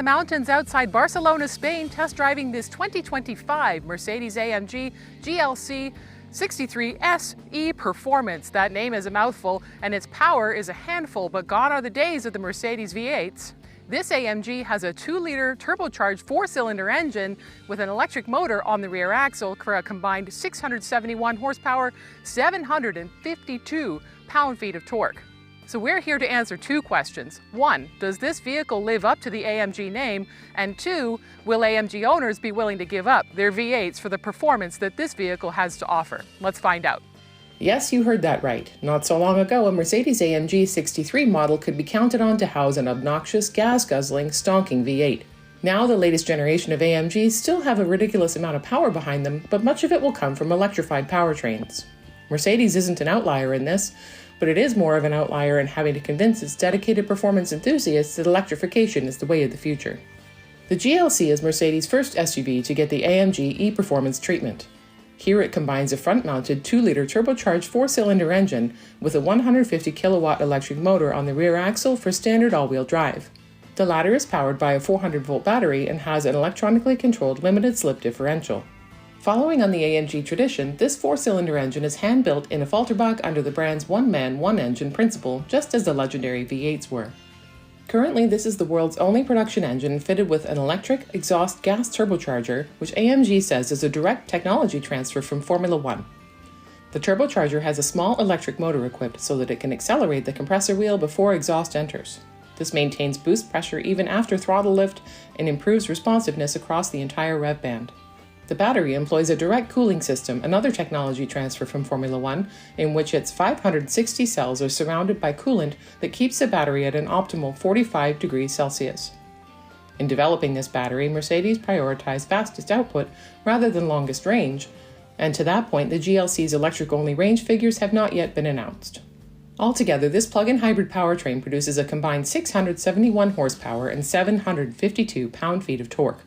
the mountains outside Barcelona, Spain, test driving this 2025 Mercedes-AMG GLC 63 SE Performance. That name is a mouthful, and its power is a handful, but gone are the days of the Mercedes V8s. This AMG has a 2-liter turbocharged 4-cylinder engine with an electric motor on the rear axle for a combined 671 horsepower, 752 pound-feet of torque. So we're here to answer 2 questions. 1, does this vehicle live up to the AMG name? And 2, will AMG owners be willing to give up their V8s for the performance that this vehicle has to offer? Let's find out. Yes, you heard that right. Not so long ago, a Mercedes-AMG 63 model could be counted on to house an obnoxious, gas-guzzling, stonking V8. Now, the latest generation of AMGs still have a ridiculous amount of power behind them, but much of it will come from electrified powertrains. Mercedes isn't an outlier in this, but it is more of an outlier in having to convince its dedicated performance enthusiasts that electrification is the way of the future. The GLC is Mercedes' first SUV to get the AMG E-Performance treatment. Here it combines a front-mounted 2-liter turbocharged 4-cylinder engine with a 150 kilowatt electric motor on the rear axle for standard all-wheel drive. The latter is powered by a 400-volt battery and has an electronically controlled limited slip differential. Following on the AMG tradition, this 4-cylinder engine is hand-built in a Falterbach under the brand's one-man, one-engine principle, just as the legendary V8s were. Currently, this is the world's only production engine fitted with an electric exhaust gas turbocharger, which AMG says is a direct technology transfer from Formula One. The turbocharger has a small electric motor equipped so that it can accelerate the compressor wheel before exhaust enters. This maintains boost pressure even after throttle lift and improves responsiveness across the entire rev band. The battery employs a direct cooling system, another technology transfer from Formula One, in which its 560 cells are surrounded by coolant that keeps the battery at an optimal 45 degrees Celsius. In developing this battery, Mercedes prioritized fastest output rather than longest range, and to that point, the GLC's electric-only range figures have not yet been announced. Altogether, this plug-in hybrid powertrain produces a combined 671 horsepower and 752 pound-feet of torque.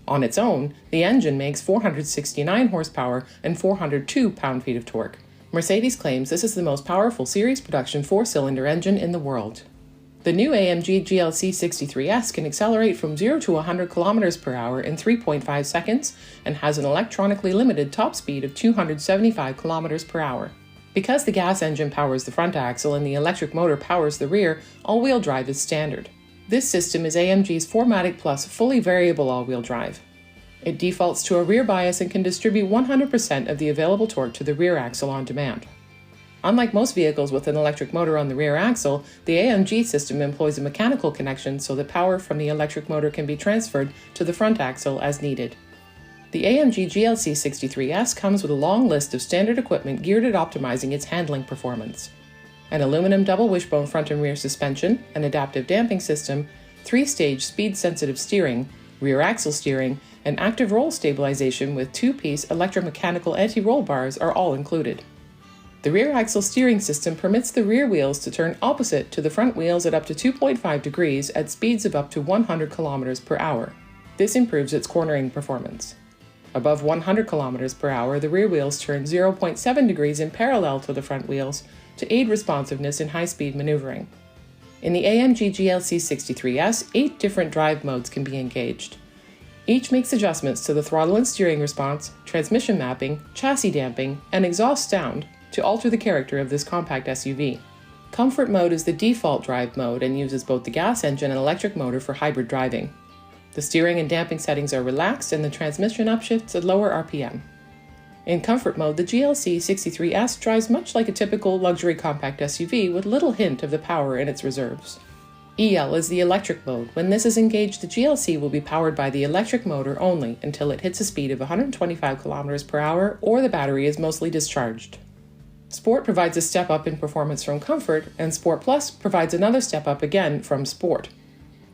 On its own, the engine makes 469 horsepower and 402 pound-feet of torque. Mercedes claims this is the most powerful series production 4-cylinder engine in the world. The new AMG GLC 63S can accelerate from 0 to 100 km per hour in 3.5 seconds and has an electronically limited top speed of 275 km per hour. Because the gas engine powers the front axle and the electric motor powers the rear, all-wheel drive is standard. This system is AMG's 4MATIC Plus fully variable all-wheel drive. It defaults to a rear bias and can distribute 100% of the available torque to the rear axle on demand. Unlike most vehicles with an electric motor on the rear axle, the AMG system employs a mechanical connection so that power from the electric motor can be transferred to the front axle as needed. The AMG GLC 63S comes with a long list of standard equipment geared at optimizing its handling performance. An aluminum double wishbone front and rear suspension, an adaptive damping system, 3-stage speed-sensitive steering, rear axle steering, and active roll stabilization with 2-piece electromechanical anti-roll bars are all included. The rear axle steering system permits the rear wheels to turn opposite to the front wheels at up to 2.5 degrees at speeds of up to 100 km per hour. This improves its cornering performance. Above 100 km per hour, the rear wheels turn 0.7 degrees in parallel to the front wheels to aid responsiveness in high-speed maneuvering. In the AMG GLC 63S, 8 different drive modes can be engaged. Each makes adjustments to the throttle and steering response, transmission mapping, chassis damping, and exhaust sound to alter the character of this compact SUV. Comfort mode is the default drive mode and uses both the gas engine and electric motor for hybrid driving. The steering and damping settings are relaxed and the transmission upshifts at lower RPM. In comfort mode, the GLC 63S drives much like a typical luxury compact SUV with little hint of the power in its reserves. EL is the electric mode. When this is engaged, the GLC will be powered by the electric motor only until it hits a speed of 125 km per hour or the battery is mostly discharged. Sport provides a step up in performance from Comfort, and Sport Plus provides another step up again from Sport.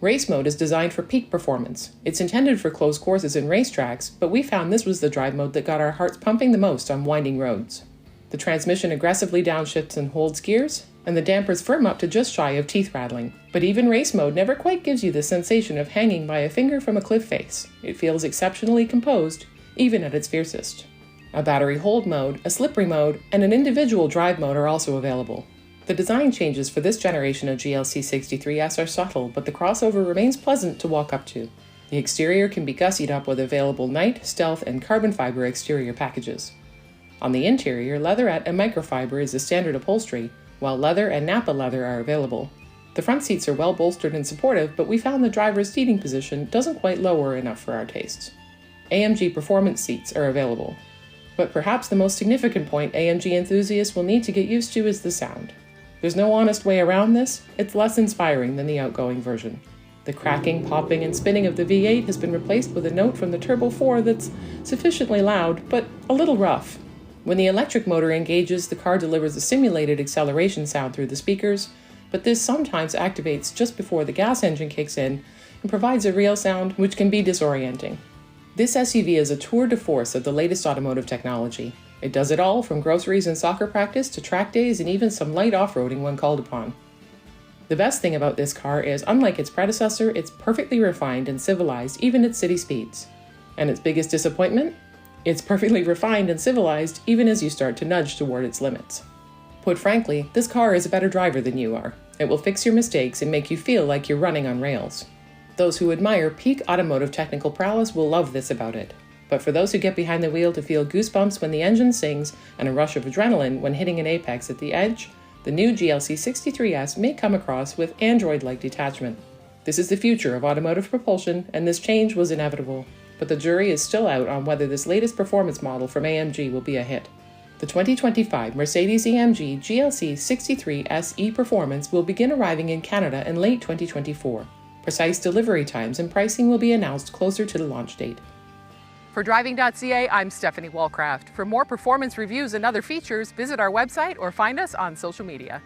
Race mode is designed for peak performance. It's intended for closed courses and racetracks, but we found this was the drive mode that got our hearts pumping the most on winding roads. The transmission aggressively downshifts and holds gears, and the dampers firm up to just shy of teeth rattling. But even race mode never quite gives you the sensation of hanging by a finger from a cliff face. It feels exceptionally composed, even at its fiercest. A battery hold mode, a slippery mode, and an individual drive mode are also available. The design changes for this generation of GLC 63S are subtle, but the crossover remains pleasant to walk up to. The exterior can be gussied up with available night, stealth, and carbon fiber exterior packages. On the interior, leatherette and microfiber is the standard upholstery, while leather and Napa leather are available. The front seats are well bolstered and supportive, but we found the driver's seating position doesn't quite lower enough for our tastes. AMG Performance Seats are available. But perhaps the most significant point AMG enthusiasts will need to get used to is the sound. There's no honest way around this. It's less inspiring than the outgoing version. The cracking, popping, and spinning of the V8 has been replaced with a note from the Turbo 4 that's sufficiently loud, but a little rough. When the electric motor engages, the car delivers a simulated acceleration sound through the speakers, but this sometimes activates just before the gas engine kicks in and provides a real sound which can be disorienting. This SUV is a tour de force of the latest automotive technology. It does it all, from groceries and soccer practice to track days and even some light off-roading when called upon. The best thing about this car is, unlike its predecessor, it's perfectly refined and civilized even at city speeds. And its biggest disappointment? It's perfectly refined and civilized even as you start to nudge toward its limits. Put frankly, this car is a better driver than you are. It will fix your mistakes and make you feel like you're running on rails. Those who admire peak automotive technical prowess will love this about it. But for those who get behind the wheel to feel goosebumps when the engine sings and a rush of adrenaline when hitting an apex at the edge, the new GLC 63S may come across with Android-like detachment. This is the future of automotive propulsion, and this change was inevitable. But the jury is still out on whether this latest performance model from AMG will be a hit. The 2025 Mercedes-AMG GLC 63SE Performance will begin arriving in Canada in late 2024. Precise delivery times and pricing will be announced closer to the launch date. For Driving.ca, I'm Stephanie Walcraft. For more performance reviews and other features, visit our website or find us on social media.